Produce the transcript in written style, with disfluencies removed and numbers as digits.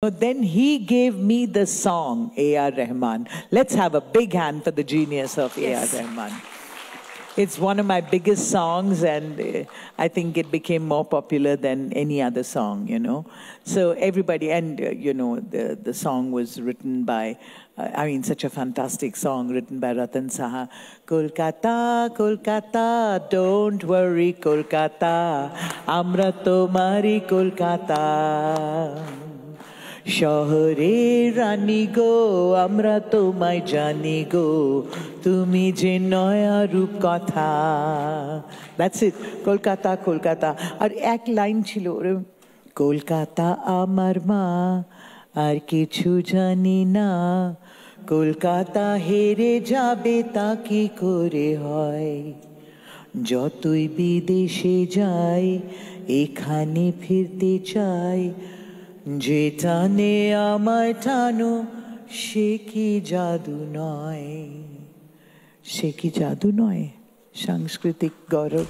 Then he gave me the song, A.R. Rahman. Let's have a big hand for the genius of A.R. Rahman. It's one of my biggest songs, and I think it became more popular than any other song, you know. So everybody, and you know, the song was written by, I mean, such a fantastic song written by Ratan Saha. Kolkata, Kolkata, don't worry, Kolkata, amra tomari Kolkata. শহরে রানী গো আমরা তোমায় জানি গো তুমি যে নয়া রূপ কথা that's it Kolkata Kolkata আর এক লাইন ছিল কলকাতা আমার মা আর কিছু জানি না কলকাতা হেরে যাবে তা কি করে হয় যতই বিদেশে যাই এখানে ফিরতে চাই যে টানে আমায় টানো সে কি জাদু নয় সে কি জাদু নয় সাংস্কৃতিক গৌরব